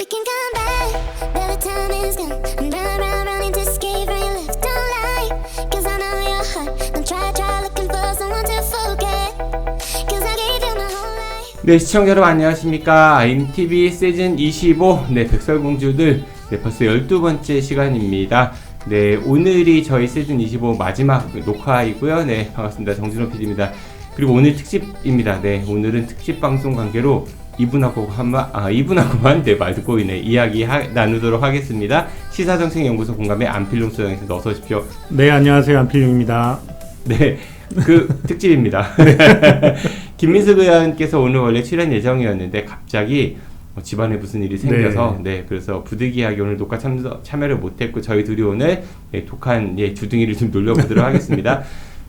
We can come back, but the time is gone. I'm running to escape from your left. Don't lie, cause I know your heart. Don't try looking for someone to forget. Cause I gave you my whole life. 네, 시청자 여러분 안녕하십니까. IMTV 시즌 25 백설공주들 벌써 12번째 시간입니다. 네, 오늘이 저희 시즌 25 마지막 녹화이고요. 네, 반갑습니다. 정진호 PD입니다. 그리고 오늘 특집입니다. 네, 오늘은 특집 방송 관계로 이분하고만 네, 말 듣고 있네 이야기 나누도록 하겠습니다. 시사정책연구소 공감의 안필용 소장님께서 어서 오십시오. 네, 안녕하세요. 안필용입니다. 네, 그 특집입니다. 김민석 의원께서 오늘 원래 출연 예정이었는데 갑자기 집안에 무슨 일이 생겨서 네, 그래서 부득이하게 오늘 녹화 참여를 못했고 저희 둘이 오늘 독한 주둥이를 좀 놀려보도록 하겠습니다.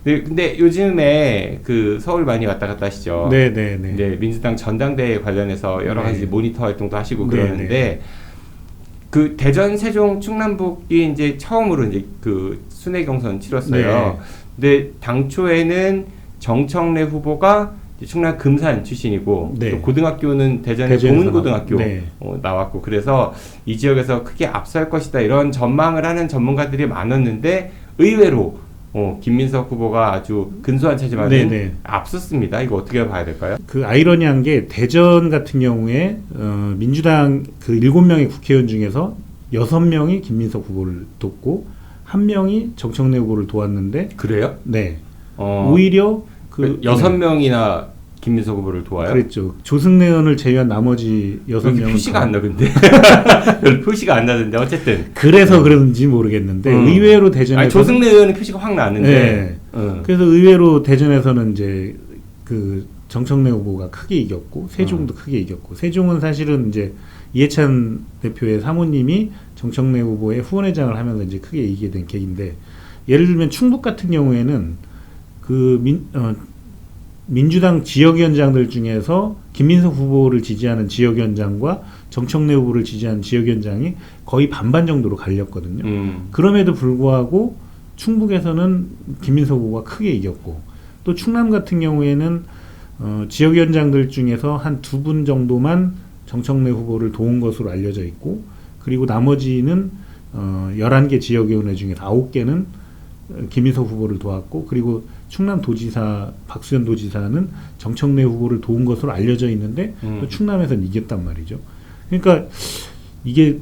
네, 근데 요즘에 그 서울 많이 왔다 갔다 하시죠? 네, 민주당 전당대회 관련해서 여러 가지 모니터 활동도 하시고 그러는데 그 대전, 세종, 충남북이 이제 처음으로 이제 그 순회 경선 치렀어요. 근데 당초에는 정청래 후보가 충남 금산 출신이고 또 고등학교는 대전의 동문고등학교 나왔고 그래서 이 지역에서 크게 앞설 것이다 이런 전망을 하는 전문가들이 많았는데 의외로 김민석 후보가 아주 근소한 차지만은 앞섰습니다. 이거 어떻게 봐야 될까요? 그 아이러니한 게 대전 같은 경우에 민주당 그 7명의 국회의원 중에서 6명이 김민석 후보를 돕고 1명이 정청래 후보를 도왔는데 그래요? 네. 오히려 그 6명이나 김민석 후보를 도와요? 그랬죠. 조승래 의원을 제외한 나머지 6명은 표시가 안 나던데. 표시가 안 나던데 어쨌든. 그래서 그런지 모르겠는데 의외로 대전에서 조승래 의원은 표시가 확 나는데. 그래서 의외로 대전에서는 이제 그 정청래 후보가 크게 이겼고 세종도 크게 이겼고 세종은 사실은 이제 이해찬 대표의 사모님이 정청래 후보의 후원회장을 하면서 이제 크게 이기게 된 계기인데 예를 들면 충북 같은 경우에는 그 민주당 지역위원장들 중에서 김민석 후보를 지지하는 지역위원장과 정청래 후보를 지지하는 지역위원장이 거의 반반 정도로 갈렸거든요. 그럼에도 불구하고 충북에서는 김민석 후보가 크게 이겼고 또 충남 같은 경우에는 지역위원장들 중에서 한 2분 정도만 정청래 후보를 도운 것으로 알려져 있고 그리고 나머지는 11개 지역위원회 중에서 9개는 김민석 후보를 도왔고 그리고 충남도지사 박수현 도지사는 정청래 후보를 도운 것으로 알려져 있는데 또 충남에서는 이겼단 말이죠. 그러니까 이게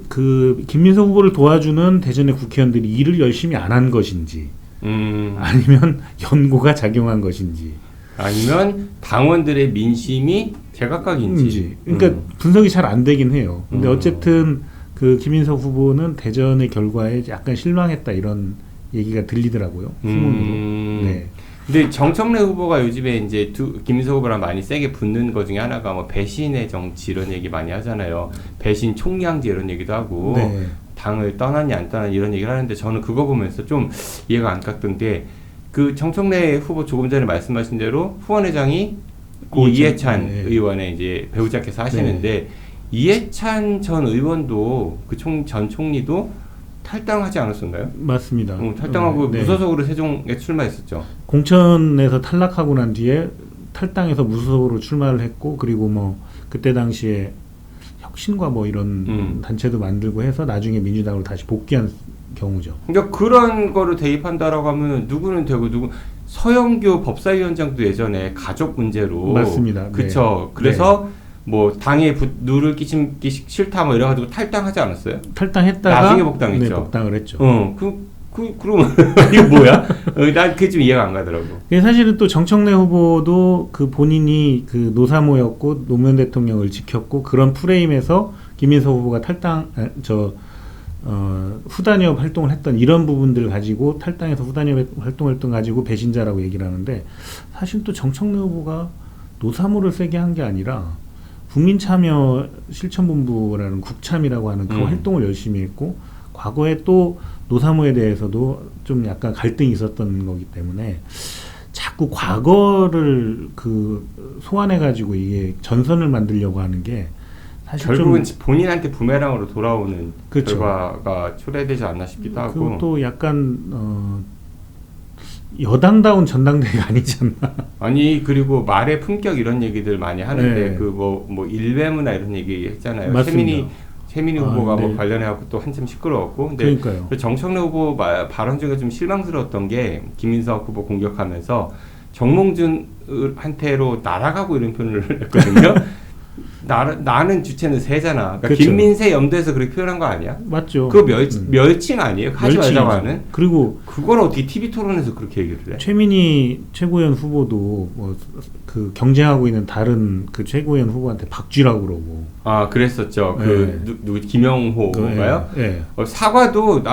그 김민석 후보를 도와주는 대전의 국회의원들이 일을 열심히 안 한 것인지 아니면 연고가 작용한 것인지 아니면 당원들의 민심이 제각각인지 그러니까 분석이 잘 안 되긴 해요. 근데 어쨌든 그 김민석 후보는 대전의 결과에 약간 실망했다 이런 얘기가 들리더라고요. 후문으로. 근데 정청래 후보가 요즘에 이제 김민석 후보랑 많이 세게 붙는 것 중에 하나가 뭐 배신의 정치 이런 얘기 많이 하잖아요. 배신 총량제 이런 얘기도 하고 당을 떠났니 안 떠났니 이런 얘기를 하는데 저는 그거 보면서 좀 이해가 안 갔던 게 그 정청래 후보 조금 전에 말씀하신 대로 후원회장이 이해찬 의원의 이제 배우자께서 하시는데 이해찬 전 의원도 그 전 총리도 탈당하지 않았었나요? 맞습니다. 탈당하고 무소속으로 세종에 출마했었죠. 공천에서 탈락하고 난 뒤에 탈당해서 무소속으로 출마를 했고 그리고 뭐 그때 당시에 혁신과 뭐 이런 단체도 만들고 해서 나중에 민주당으로 다시 복귀한 경우죠. 그러니까 그런 거를 대입한다라고 하면 누구는 되고 서영교 법사위원장도 예전에 가족 문제로 맞습니다. 그렇죠. 그래서 뭐 당에 누를 끼치기 싫다 뭐 이래가지고 탈당하지 않았어요? 탈당했다가 나중에 복당했죠. 복당을 했죠. 그러면 이게 뭐야? 난 그게 좀 이해가 안 가더라고. 사실은 또 정청래 후보도 그 본인이 그 노사모였고 노무현 대통령을 지켰고 그런 프레임에서 김민석 후보가 후단협 활동을 했던 이런 부분들을 가지고 탈당해서 후단협 활동을 가지고 배신자라고 얘기를 하는데 사실 또 정청래 후보가 노사모를 세게 한 게 아니라 국민참여 실천본부라는 국참이라고 하는 그 활동을 열심히 했고 과거에 또 노사모에 대해서도 좀 약간 갈등이 있었던 거기 때문에 자꾸 과거를 그 소환해가지고 이게 전선을 만들려고 하는 게 사실 결국은 본인한테 부메랑으로 돌아오는 결과가 초래되지 않나 싶기도 하고 또 약간 여당다운 전당대회가 아니지 않나. 아니 그리고 말의 품격 이런 얘기들 많이 하는데 네. 그 뭐 일베무나 이런 얘기 했잖아요. 맞습니다. 최민희 후보가 뭐 네. 관련해 갖고 또 한참 시끄러웠고. 근데 그러니까요. 그 정청래 후보 발언 중에 좀 실망스러웠던 게 김민석 후보 공격하면서 정몽준한테로 날아가고 이런 표현을 했거든요. 나는 주체는 새잖아. 그러니까 그렇죠. 김민세 염두에서 그렇게 표현한 거 아니야? 맞죠. 그거 멸칭 아니에요? 하지 멸칭이죠. 말자고 하는? 그리고 그걸 어떻게 TV 토론에서 그렇게 얘기를 해? 최민희 최고위원 후보도 뭐 그 경쟁하고 있는 다른 그 최고위원 후보한테 박쥐라고 그러고. 아 그랬었죠. 그 누구 김영호인가요? 네. 사과도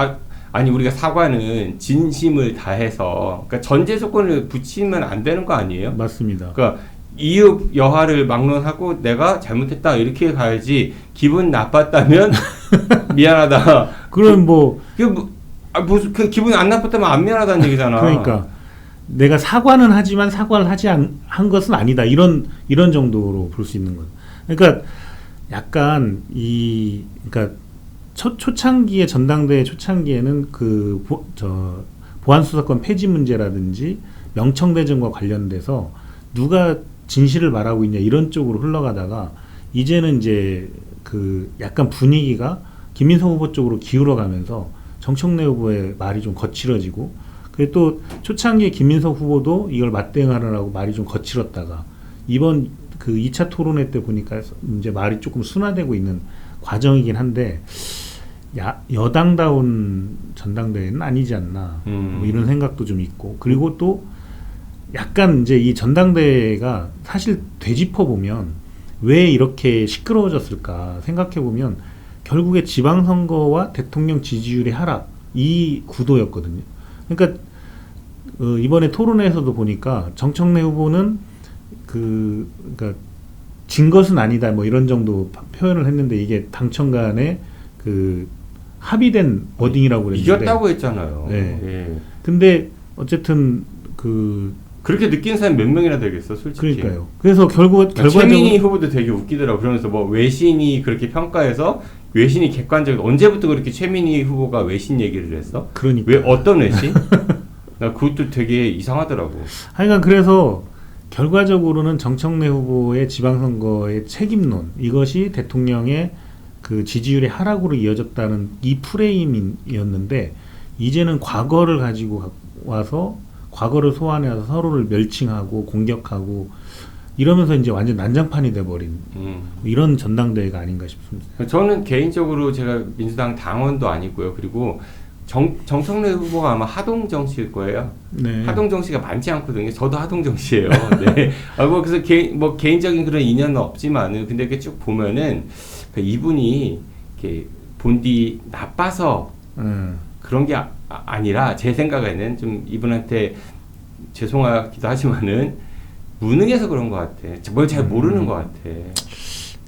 아니 우리가 사과는 진심을 다해서 그러니까 전제 조건을 붙이면 안 되는 거 아니에요? 맞습니다. 그러니까 이읍 여하를 막론하고 내가 잘못했다 이렇게 가야지. 기분 나빴다면 미안하다. 그럼 뭐 무슨 그 기분 안 나빴다면 안 미안하다는 얘기잖아. 그러니까 내가 사과는 하지만 사과를 한 것은 아니다. 이런 정도로 볼 수 있는 거죠. 그러니까 약간 그러니까 초창기에 전당대회 초창기에는 그 보안수사권 폐지 문제라든지 명청대전과 관련돼서 누가 진실을 말하고 있냐 이런 쪽으로 흘러가다가 이제는 이제 그 약간 분위기가 김민석 후보 쪽으로 기울어가면서 정청래 후보의 말이 좀 거칠어지고 그리고 또 초창기에 김민석 후보도 이걸 맞대응하느라고 말이 좀 거칠었다가 이번 그 2차 토론회 때 보니까 이제 말이 조금 순화되고 있는 과정이긴 한데 여당다운 전당대회는 아니지 않나 뭐 이런 생각도 좀 있고 그리고 또 약간 이제 이 전당대회가 사실 되짚어 보면 왜 이렇게 시끄러워졌을까 생각해 보면 결국에 지방선거와 대통령 지지율의 하락 이 구도였거든요. 그러니까 이번에 토론회에서도 보니까 정청래 후보는 그러니까 진 것은 아니다 뭐 이런 정도 표현을 했는데 이게 당청 간에 그 합의된 워딩이라고 그랬는데 이겼다고 했잖아요. 네. 예. 근데 어쨌든 그렇게 느낀 사람이 몇 명이나 되겠어, 솔직히. 그러니까요. 그래서 결과적으로 최민희 후보도 되게 웃기더라고. 그러면서 뭐 외신이 그렇게 평가해서 외신이 객관적으로 언제부터 그렇게 최민희 후보가 외신 얘기를 했어? 그러니까 왜 어떤 외신? 나 그것도 되게 이상하더라고. 하여간 그래서 결과적으로는 정청래 후보의 지방선거의 책임론 이것이 대통령의 그 지지율의 하락으로 이어졌다는 이 프레임이었는데 이제는 과거를 가지고 와서 과거를 소환해서 서로를 멸칭하고 공격하고 이러면서 이제 완전 난장판이 돼버린 이런 전당대회가 아닌가 싶습니다. 저는 개인적으로 제가 민주당 당원도 아니고요. 그리고 정청래 후보가 아마 하동정 씨일 거예요. 네. 하동정 씨가 많지 않거든요. 저도 하동정 씨예요. 네. 뭐 그래서 개인적인 그런 인연은 없지만은 근데 이렇게 쭉 보면은 이분이 이렇게 본디 나빠서 그런 게 아니라 제 생각에는 좀 이분한테 죄송하기도 하지만은 무능해서 그런 것 같아. 뭘 잘 모르는 것 같아.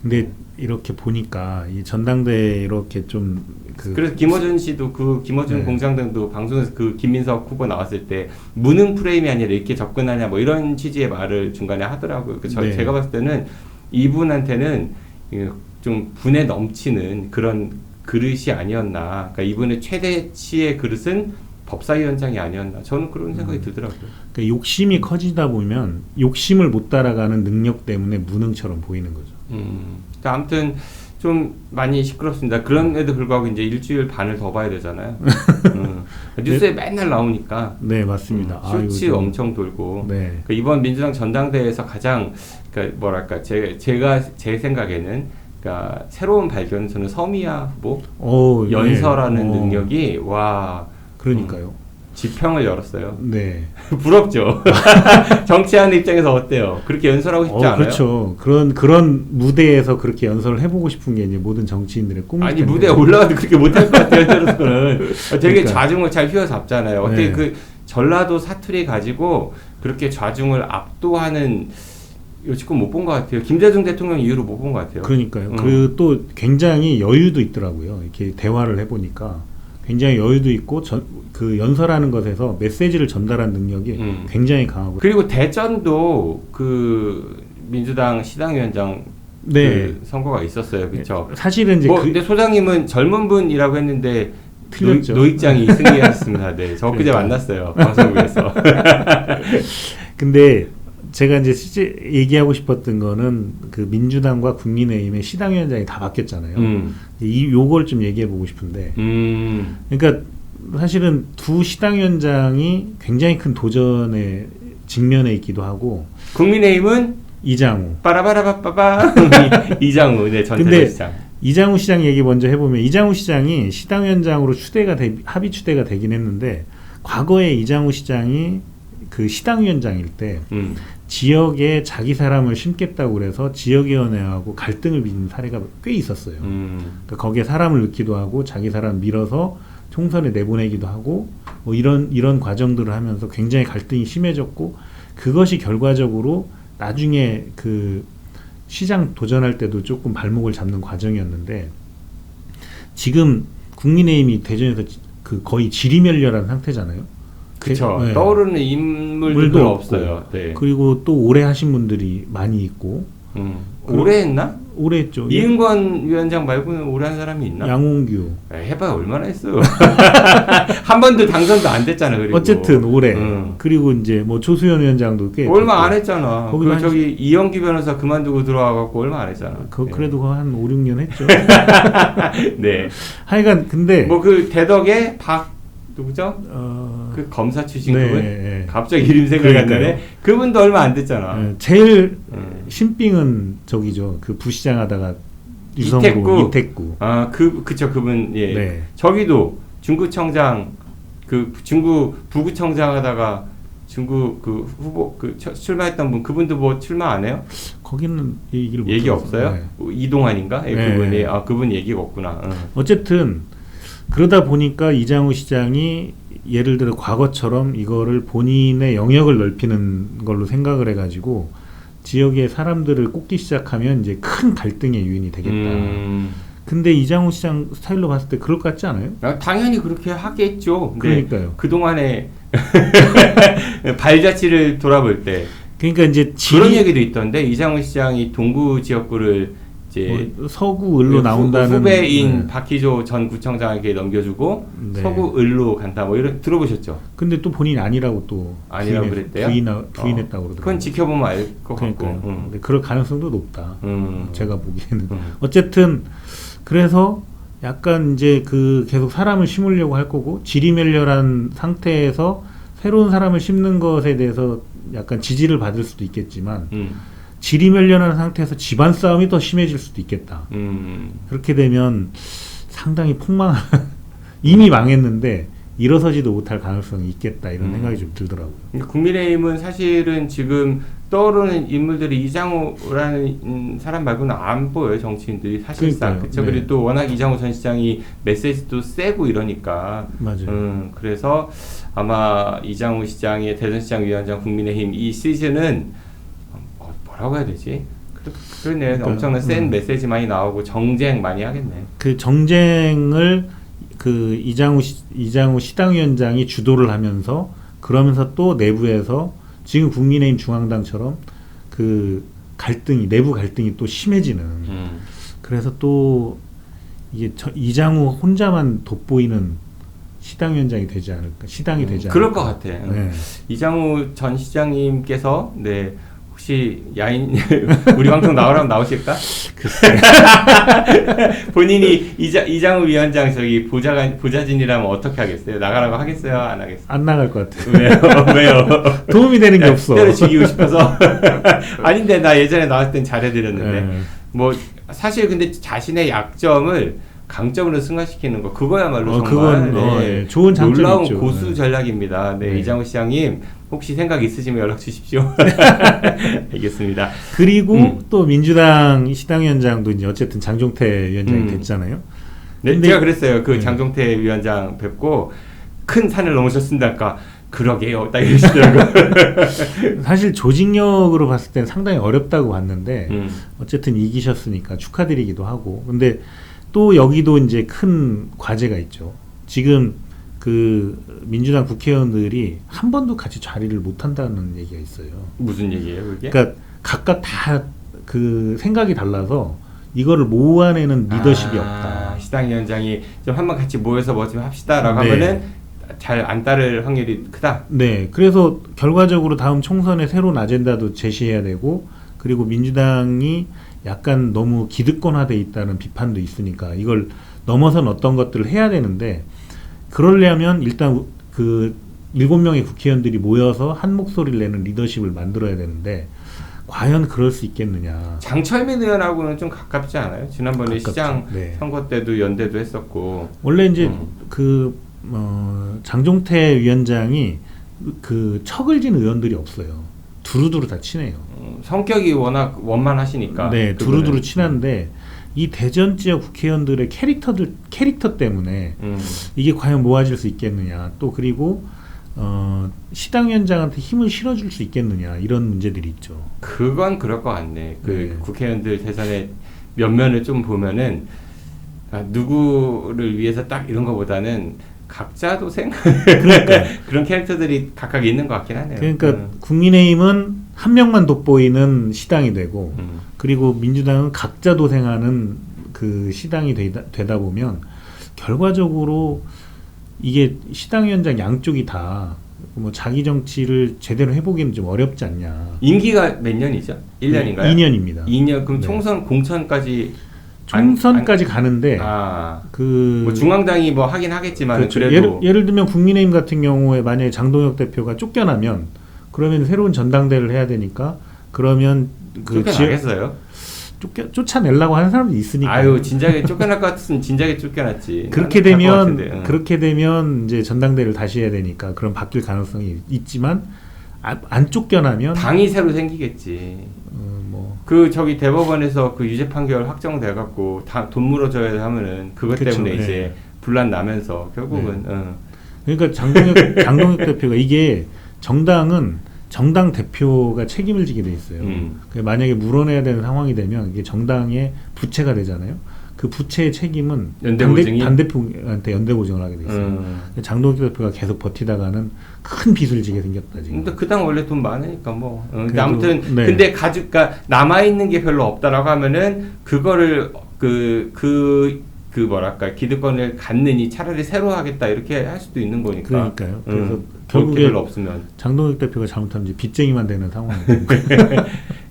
근데 이렇게 보니까 이 전당대회 이렇게 좀 그래서 김어준 씨도 김어준 네. 공장장도 방송에서 김민석 후보 나왔을 때 무능 프레임이 아니라 이렇게 접근하냐 뭐 이런 취지의 말을 중간에 하더라고요. 네. 제가 봤을 때는 이분한테는 좀 분에 넘치는 그런 그릇이 아니었나. 그러니까 이분의 최대치의 그릇은 법사위원장이 아니었나. 저는 그런 생각이 들더라고요. 그러니까 욕심이 커지다 보면 욕심을 못 따라가는 능력 때문에 무능처럼 보이는 거죠. 그러니까 아무튼 좀 많이 시끄럽습니다. 그런데도 불구하고 이제 일주일 반을 더 봐야 되잖아요. 뉴스에 맨날 나오니까. 네, 맞습니다. 쇼츠 엄청 돌고. 네. 그러니까 이번 민주당 전당대회에서 가장 그러니까 뭐랄까 제가 제 생각에는 그러니까 새로운 발견은 저는 서미야 후보 연설하는 능력이 와. 그러니까요. 지평을 열었어요. 네. 부럽죠. 정치하는 입장에서 어때요? 그렇게 연설하고 싶지 않아요? 그렇죠. 그런 무대에서 그렇게 연설을 해보고 싶은 게 이제 모든 정치인들의 꿈일 아니 텐데. 무대에 올라가도 그렇게 못할 것 같아요. 저로서는 되게 그러니까. 좌중을 잘 휘어잡잖아요. 어떻게 네. 그 전라도 사투리 가지고 그렇게 좌중을 압도하는 여지껏 못 본 것 같아요. 김대중 대통령 이후로 못 본 것 같아요. 그러니까요. 그 또 굉장히 여유도 있더라고요. 이렇게 대화를 해보니까 굉장히 여유도 있고 그 연설하는 것에서 메시지를 전달하는 능력이 굉장히 강하고. 그리고 대전도 그 민주당 시당위원장 네. 그 선거가 있었어요, 그렇죠? 사실은 이제 근데 소장님은 젊은 분이라고 했는데 틀렸죠. 노익장이 승리하셨습니다. 네, 저 엊그제 만났어요. 방송국에서. 근데 제가 이제 실제 얘기하고 싶었던 거는 그 민주당과 국민의힘의 시당위원장이 다 바뀌었잖아요. 요걸 좀 얘기해 보고 싶은데. 그러니까 사실은 두 시당위원장이 굉장히 큰 도전에 직면해 있기도 하고. 국민의힘은 이장우. 빠라바라바빠바. 이장우, 네, 전 대전시장. 이장우 시장 얘기 먼저 해보면 이장우 시장이 시당위원장으로 합의 추대가 되긴 했는데 과거에 이장우 시장이 그 시당위원장일 때 지역에 자기 사람을 심겠다고 그래서 지역위원회하고 갈등을 빚는 사례가 꽤 있었어요. 그러니까 거기에 사람을 넣기도 하고 자기 사람 밀어서 총선에 내보내기도 하고 뭐 이런 과정들을 하면서 굉장히 갈등이 심해졌고 그것이 결과적으로 나중에 그 시장 도전할 때도 조금 발목을 잡는 과정이었는데 지금 국민의힘이 대전에서 그 거의 지리멸렬한 상태잖아요. 그렇죠. 네. 떠오르는 인물도 별로 없어요. 네. 그리고 또 오래 하신 분들이 많이 있고. 오래 했나? 오래 했죠. 이은권 위원장 말고는 오래 한 사람이 있나? 양홍규. 해봐야 얼마나 했어. 한 번도 당선도 안 됐잖아. 그리고. 어쨌든 오래. 그리고 이제 뭐 조수현 위원장도 꽤 얼마 됐고. 안 했잖아. 저기 이영기 변호사 그만두고 들어와갖고 얼마 안 했잖아. 그래도 한 5, 6년 했죠. 네. 하여간 근데 뭐 그 대덕의 누구죠? 그 검사 출신 네, 그분? 네. 갑자기 이름 생각이 안 나네. 그분도 얼마 안 됐잖아. 네, 제일 신빙은 저기죠. 그 부시장 하다가 이태구. 아, 그쵸, 그분, 예. 네. 저기도 중구청장, 중구 부구청장 하다가 중구 그 후보, 출마했던 분, 그분도 뭐 출마 안 해요? 거기는 얘기 들었어요. 없어요? 네. 이동환인가? 예, 네. 그분이. 아, 그분 얘기가 없구나. 어쨌든, 그러다 보니까 이장우 시장이 예를 들어 과거처럼 이거를 본인의 영역을 넓히는 걸로 생각을 해가지고 지역의 사람들을 꽂기 시작하면 이제 큰 갈등의 요인이 되겠다. 근데 이장우 시장 스타일로 봤을 때 그럴 것 같지 않아요? 당연히 그렇게 하겠죠. 그러니까요. 그동안에 발자취를 돌아볼 때. 그러니까 이제 그런 얘기도 있던데 이장우 시장이 동구 지역구를 이제 뭐 서구 을로 나온다는 후배인 박희조 전 구청장에게 넘겨주고 서구 을로 간다 뭐 이런 들어보셨죠? 근데 또 본인이 아니라고 또 그랬대요? 부인했다고 그러더라고요. 그건 지켜보면 알 것 같고. 근데 그럴 가능성도 높다. 제가 보기에는. 어쨌든 그래서 약간 이제 그 계속 사람을 심으려고 할 거고 지리멸렬한 상태에서 새로운 사람을 심는 것에 대해서 약간 지지를 받을 수도 있겠지만 지리멸렬한 상태에서 집안 싸움이 더 심해질 수도 있겠다. 그렇게 되면 상당히 이미 망했는데 일어서지도 못할 가능성이 있겠다 이런 생각이 좀 들더라고요. 국민의힘은 사실은 지금 떠오르는 인물들이 이장우라는 사람 말고는 안 보여요. 정치인들이 사실상. 그렇죠. 네. 그리고 또 워낙 이장우 전 시장이 메시지도 세고 이러니까. 맞아요. 그래서 아마 이장우 시장의 대전시장 위원장 국민의힘 이 시즌은 뭐라고 해야 되지? 그러네. 그러니까, 엄청난 센 메시지 많이 나오고 정쟁 많이 하겠네. 그 정쟁을 그 이장우 시당위원장이 주도를 하면서 그러면서 또 내부에서 지금 국민의힘 중앙당처럼 그 내부 갈등이 또 심해지는. 그래서 또 이게 이장우 혼자만 돋보이는 시당위원장이 되지 않을까? 시당이 되지 않을까? 그럴 것 같아. 네. 이장우 전 시장님께서 혹시 우리 방송 나오라면 나오실까? 본인이 이장우 위원장 저기 보좌진이라면 어떻게 하겠어요? 나가라고 하겠어요? 안 하겠어요? 안 나갈 것 같아요. 왜요? 도움이 되는 게 없어. 때려 죽이고 싶어서. 아닌데 나 예전에 나왔을 땐 잘해드렸는데. 뭐 사실 근데 자신의 약점을 강점으로 승화시키는 거 그거야말로 정말 좋은 장점이 놀라운 있죠. 고수 전략입니다. 네, 이장우 시장님 혹시 생각 있으시면 연락 주십시오. 알겠습니다. 그리고 또 민주당 시당위원장도 이제 어쨌든 장종태 위원장이 됐잖아요. 네, 제가 그랬어요. 그 장종태 위원장 뵙고 큰 산을 넘으셨습니까? 그러게요. 딱 이러시더라고요. 사실 조직력으로 봤을 때는 상당히 어렵다고 봤는데 어쨌든 이기셨으니까 축하드리기도 하고. 근데 또 여기도 이제 큰 과제가 있죠. 지금 그 민주당 국회의원들이 한 번도 같이 자리를 못 한다는 얘기가 있어요. 무슨 얘기예요, 그게? 그러니까 각각 다 그 생각이 달라서 이거를 모아내는 리더십이 없다. 시당위원장이 좀 한번 같이 모여서 뭐 좀 합시다라고 네. 하면은 잘 안 따를 확률이 크다. 네, 그래서 결과적으로 다음 총선에 새로운 아젠다도 제시해야 되고, 그리고 민주당이 약간 너무 기득권화돼 있다는 비판도 있으니까 이걸 넘어선 어떤 것들을 해야 되는데, 그러려면 일단 그 7명의 국회의원들이 모여서 한 목소리를 내는 리더십을 만들어야 되는데 과연 그럴 수 있겠느냐. 장철민 의원하고는 좀 가깝지 않아요? 지난번에 가깝죠. 시장 네. 선거 때도 연대도 했었고. 원래 이제 장종태 위원장이 그 척을 진 의원들이 없어요. 두루두루 다 친해요. 성격이 워낙 원만하시니까. 네, 그거는. 두루두루 친한데 이 대전 지역 국회의원들의 캐릭터 때문에 이게 과연 모아질 수 있겠느냐. 또 그리고 시당위원장한테 힘을 실어줄 수 있겠느냐, 이런 문제들이 있죠. 그건 그럴 것 같네. 그 네. 국회의원들 대선의 면면을 좀 보면은 누구를 위해서 딱 이런 거보다는 각자 도생 그런 캐릭터들이 각각 있는 것 같긴 하네요. 그러니까 국민의힘은 한 명만 돋보이는 시당이 되고, 그리고 민주당은 각자 도생하는 그 시당이 되다 보면 결과적으로 이게 시당위원장 양쪽이 다 뭐 자기 정치를 제대로 해보기는 좀 어렵지 않냐. 임기가 몇 년이죠? 1년인가요? 2년입니다. 2년. 그럼 네. 총선 공천까지 총선까지 가는데 뭐 중앙당이 뭐 하긴 하겠지만 그렇죠. 그래도 예를 들면 국민의힘 같은 경우에 만약에 장동혁 대표가 쫓겨나면 그러면 새로운 전당대회를 해야 되니까, 그러면 그 쫓겨나겠어요? 쫓아내려고 하는 사람도 있으니까. 아유, 진작에 쫓겨날 것 같으면 진작에 쫓겨났지. 그렇게 되면 이제 전당대회를 다시 해야 되니까 그럼 바뀔 가능성이 있지만, 안 쫓겨나면 당이 새로 생기겠지. 그 저기 대법원에서 그 유죄 판결 확정돼 갖고 돈 물어줘야 하면은 그것 그쵸, 때문에 네. 이제 분란 나면서 결국은 그러니까 장동혁 대표가, 이게 정당은 정당 대표가 책임을 지게 돼 있어요. 만약에 물어내야 되는 상황이 되면 이게 정당의 부채가 되잖아요. 그 부채의 책임은 당대표한테 연대보증을 하게 돼 있어요. 장동혁 대표가 계속 버티다가는 큰 빚을 지게 생겼다 지금. 근데 그 당 원래 돈 많으니까 뭐. 그래도, 아무튼 네. 근데 그러니까 남아 있는 게 별로 없다라고 하면은 그거를 뭐랄까 기득권을 갖느니 차라리 새로 하겠다 이렇게 할 수도 있는 거니까. 그러니까요. 그래서 결국에 별로 결국에 없으면 장동혁 대표가 잘못하면 이제 빚쟁이만 되는 상황이에요.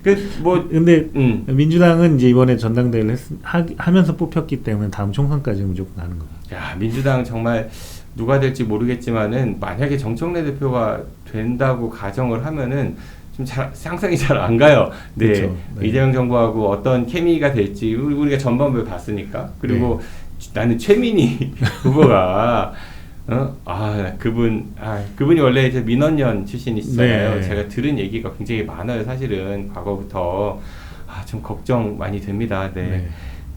근데 민주당은 이제 이번에 전당대회를 하면서 뽑혔기 때문에 다음 총선까지는 무조건 하는 겁니다. 야, 민주당 정말 누가 될지 모르겠지만은 만약에 정청래 대표가 된다고 가정을 하면은 좀 상상이 잘 안 가요. 네. 그렇죠. 네. 이재명 정부하고 어떤 케미가 될지 우리가 전반부에 봤으니까. 그리고 나는 최민희 후보가 그분이 원래 이제 민원연 출신이시잖아요. 네. 제가 들은 얘기가 굉장히 많아요. 사실은 과거부터 좀 걱정 많이 됩니다. 네. 네.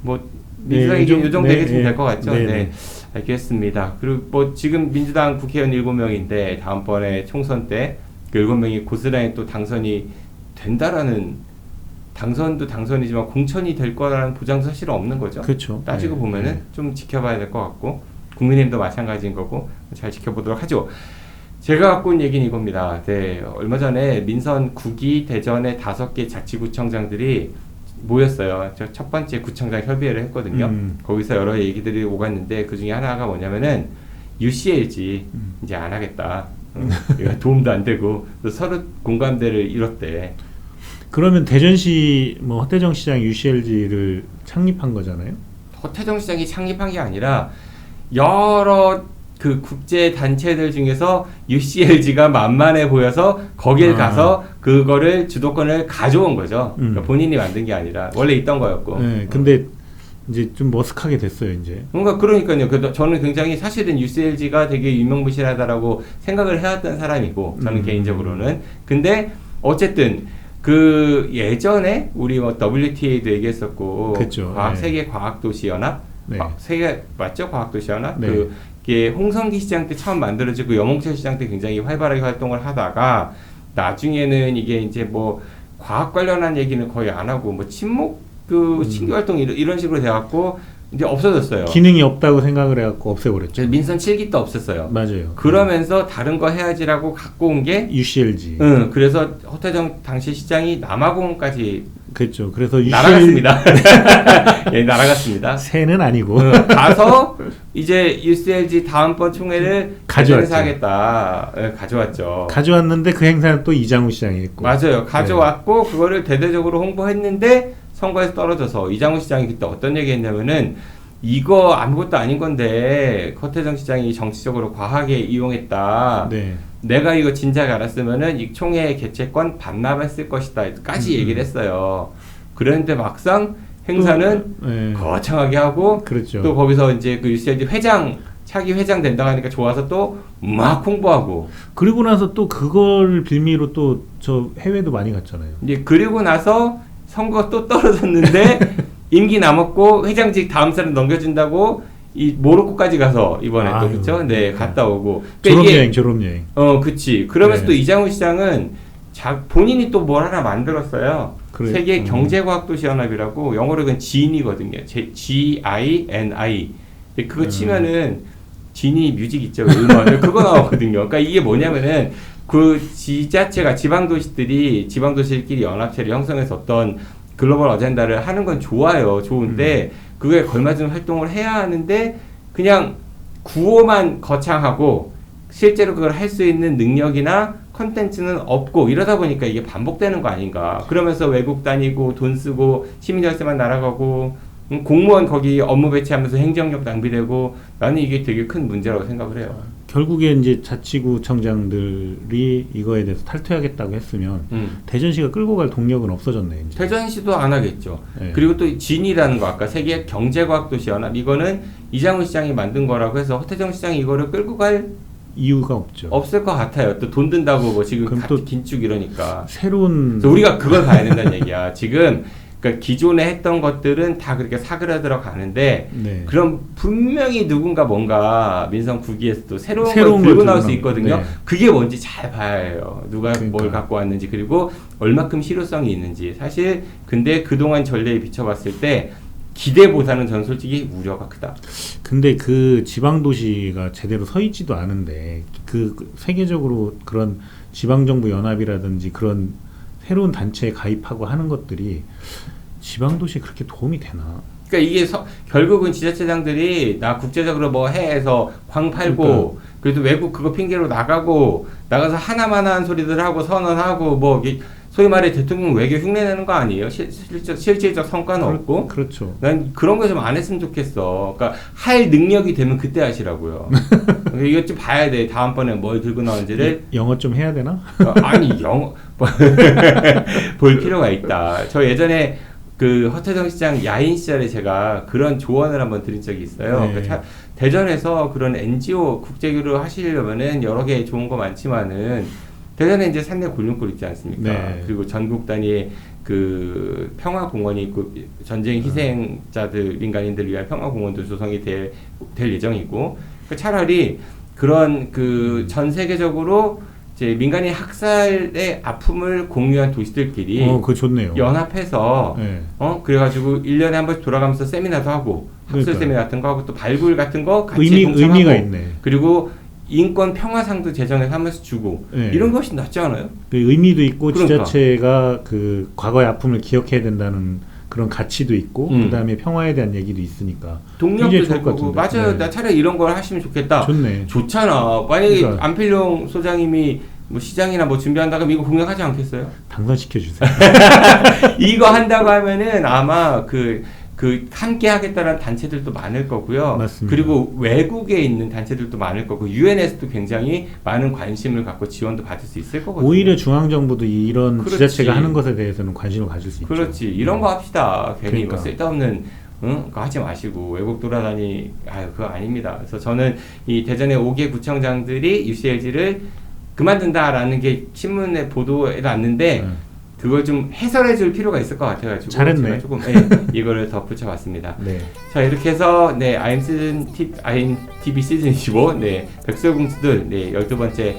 뭐 민주당 얘기는 이 정도 얘기했으면 될 것 같죠. 네. 네. 알겠습니다. 그리고 뭐 지금 민주당 국회의원 7명인데 다음번에 총선 때 그 7명이 고스란히 또 당선이 된다라는, 당선도 당선이지만 공천이 될 거라는 보장도 사실은 없는 거죠. 그렇죠. 따지고 보면은 좀 지켜봐야 될 것 같고, 국민의힘도 마찬가지인 거고 잘 지켜보도록 하죠. 제가 갖고 온 얘기는 이겁니다. 네, 얼마 전에 민선 9기 대전의 5개 자치구청장들이 모였어요. 저 첫 번째 구청장 협의회를 했거든요. 거기서 여러 얘기들이 오갔는데 그 중에 하나가 뭐냐면은 UCLG 이제 안 하겠다. 도움도 안 되고 서로 공감대를 이뤘대. 그러면 대전시 뭐 허태정 시장 UCLG를 창립한 거잖아요. 허태정 시장이 창립한 게 아니라 여러 그 국제 단체들 중에서 UCLG가 만만해 보여서 거길 가서 그거를 주도권을 가져온 거죠. 그러니까 본인이 만든 게 아니라 원래 있던 거였고. 네, 근데 이제 좀 머쓱하게 됐어요, 이제. 그러니까요. 저는 굉장히 사실은 UCLG가 되게 유명무실하다라고 생각을 해왔던 사람이고, 저는 개인적으로는. 근데 어쨌든 그 예전에 우리 뭐 WTA도 얘기했었고, 그렇죠. 세계 과학도시 연합, 네. 세계 맞죠? 과학도시 연합. 네. 그게 홍성기 시장 때 처음 만들어지고 염홍철 시장 때 굉장히 활발하게 활동을 하다가 나중에는 이게 이제 뭐 과학 관련한 얘기는 거의 안 하고 뭐 친목 친교 활동 이런 식으로 돼갖고 이제 없어졌어요. 기능이 없다고 생각을 해갖고 없애버렸죠. 민선 7기 때 없앴어요. 맞아요. 그러면서 다른 거 해야지라고 갖고 온 게 UCLG. 그래서 허태정 당시 시장이 남아공까지 그렇죠. 그래서 날아갔습니다. 예, 날아갔습니다. 새는 아니고 가서 이제 UCLG 다음번 총회를 가져왔죠. 대전에서 하겠다. 예, 가져왔죠. 가져왔는데 그 행사는 또 이장우 시장이 했고. 맞아요. 가져왔고 그거를 대대적으로 홍보했는데 선거에서 떨어져서 이장우 시장이 그때 어떤 얘기했냐면은 이거 아무것도 아닌 건데 허태정 시장이 정치적으로 과하게 이용했다. 네. 내가 이거 진작 알았으면은 이 총회 개최권 반납했을 것이다까지 얘기를 했어요. 그런데 막상 행사는 네. 거창하게 하고 그렇죠. 또 거기서 이제 그 UCLG 회장 차기 회장 된다고 하니까 좋아서 또 막 홍보하고 그리고 나서 또 그걸 빌미로 또 저 해외도 많이 갔잖아요. 이제 그리고 나서 선거 또 떨어졌는데 임기 남았고 회장직 다음 사람 넘겨준다고 이 모로코까지 가서 이번에 또 그렇죠? 네, 갔다 오고. 그러니까 졸업여행. 그치. 그러면서 네. 또 이장우 시장은 본인이 또 뭘 하나 만들었어요. 그래. 세계 경제과학도시연합이라고 영어로 그건 GIN이거든요. GINI. 그거 치면은 지니 뮤직 있죠, 음원. 그거 나오거든요. 그러니까 이게 뭐냐면은 그 지자체가 지방도시들끼리 연합체를 형성해서 어떤 글로벌 어젠다를 하는 건 좋아요. 좋은데 그거에 걸맞은 활동을 해야 하는데 그냥 구호만 거창하고 실제로 그걸 할 수 있는 능력이나 컨텐츠는 없고 이러다 보니까 이게 반복되는 거 아닌가. 그러면서 외국 다니고 돈 쓰고 시민열세만 날아가고 공무원 거기 업무 배치하면서 행정력 낭비되고 나는 이게 되게 큰 문제라고 생각을 해요. 결국에 이제 자치구청장들이 이거에 대해서 탈퇴하겠다고 했으면 대전시가 끌고 갈 동력은 없어졌네. 이제. 대전시도 안 하겠죠. 네. 그리고 또 진이라는 거 아까 세계 경제과학도시연합 이거는 이장우 시장이 만든 거라고 해서 허태정 시장이 이거를 끌고 갈 이유가 없죠. 없을 것 같아요. 또 돈 든다고 뭐 지금 그럼 또 긴축 이러니까. 새로운 그래서 우리가 그걸 봐야 된다는 얘기야. 지금 그러니까 기존에 했던 것들은 다 그렇게 사그라들어 가는데 네. 그럼 분명히 누군가 뭔가 민선 9기에서도 새로운 걸 걸 들고 나올 수 있거든요. 네. 그게 뭔지 잘 봐야 해요. 누가 그러니까. 뭘 갖고 왔는지 그리고 얼마큼 실효성이 있는지. 사실 근데 그동안 전례에 비춰봤을 때 기대보다는 전 솔직히 우려가 크다. 근데 그 지방도시가 제대로 서 있지도 않은데 그 세계적으로 그런 지방정부 연합이라든지 그런 새로운 단체에 가입하고 하는 것들이 지방도시에 그렇게 도움이 되나? 그러니까 이게 결국은 지자체장들이 나 국제적으로 뭐 해서 광 팔고 그러니까. 그래도 외국 그거 핑계로 나가서 하나만한 소리들 하고 선언하고 뭐 소위 말해 대통령 외교 흉내내는 거 아니에요? 실질적 성과는 없고. 그렇죠. 난 그런 거 좀 안 했으면 좋겠어. 그러니까 할 능력이 되면 그때 하시라고요. 이것 좀 봐야 돼. 다음번에 뭘 들고 나온지를. 영어 좀 해야 되나? 아니 영어 볼 필요가 있다. 저 예전에 그 허태정 시장 야인 시절에 제가 그런 조언을 한번 드린 적이 있어요. 네. 그러니까 대전에서 그런 NGO 국제교류 하시려면은 여러 개 좋은 거 많지만은 대전에 이제 산내 골룸골 있지 않습니까? 네. 그리고 전국 단위의 그 평화공원이 있고 전쟁 희생자들 민간인들을 위한 평화공원도 조성이 될 예정이고 그러니까 차라리 그런 그 전 세계적으로 이제 민간인 학살의 아픔을 공유한 도시들끼리 그거 좋네요. 연합해서 네. 그래가지고 1년에 한 번씩 돌아가면서 세미나도 하고 학술 그러니까요. 세미나 같은 거 하고 또 발굴 같은 거 같이 동참하고 의미가 있네. 그리고 인권 평화상도 제정해서 하면서 주고 네. 이런 것이 낫지 않아요? 그 의미도 있고 그러니까. 지자체가 그 과거의 아픔을 기억해야 된다는 그런 가치도 있고 그다음에 평화에 대한 얘기도 있으니까 동력도 굉장히 될 좋을 것 거고 같은데. 맞아요. 네. 나 차라리 이런 걸 하시면 좋겠다. 좋네. 좋잖아. 만약에 그러니까. 안필용 소장님이 뭐 시장이나 뭐 준비한다 그러면 이거 공략하지 않겠어요? 당선시켜 주세요. 이거 한다고 하면은 아마 그 함께 하겠다는 단체들도 많을 거고요. 맞습니다. 그리고 외국에 있는 단체들도 많을 거고 유엔에서도 굉장히 많은 관심을 갖고 지원도 받을 수 있을 거거든요. 오히려 중앙정부도 이런 그렇지. 지자체가 하는 것에 대해서는 관심을 가질 수 있죠. 그렇지. 이런 거 합시다. 괜히 그러니까. 뭐 쓸데없는 그거 하지 마시고 외국 돌아다니 그거 아닙니다. 그래서 저는 이 대전의 5개 구청장들이 UCLG를 그만둔다라는 게 신문에 보도에 났는데 그걸 좀 해설해 줄 필요가 있을 것 같아가지고 잘했네. 제가 조금 이거를 덧붙여봤습니다. 네. 자 이렇게 해서 IMTV 시즌 25 백설공주들 12번째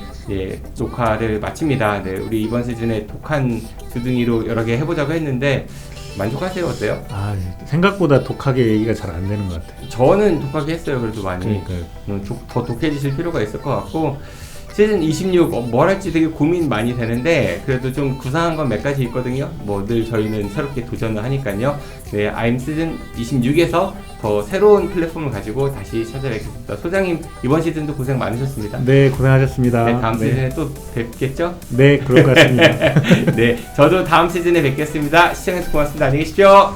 녹화를 마칩니다. 우리 이번 시즌에 독한 주둥이로 여러 개 해보자고 했는데 만족하세요? 어때요? 생각보다 독하게 얘기가 잘 안 되는 것 같아요. 저는 독하게 했어요. 그래도 많이 그러니까요. 더 독해지실 필요가 있을 것 같고 시즌 26 뭘 할지 되게 고민 많이 되는데 그래도 좀 구상한 건 몇 가지 있거든요. 뭐 늘 저희는 새롭게 도전을 하니까요. 네, I'm 시즌 26에서 더 새로운 플랫폼을 가지고 다시 찾아뵙겠습니다. 소장님 이번 시즌도 고생 많으셨습니다. 네, 고생하셨습니다. 네, 다음 시즌에 또 뵙겠죠? 네, 그럴 것 같습니다. 네, 저도 다음 시즌에 뵙겠습니다. 시청해주셔서 고맙습니다. 안녕히 계십시오.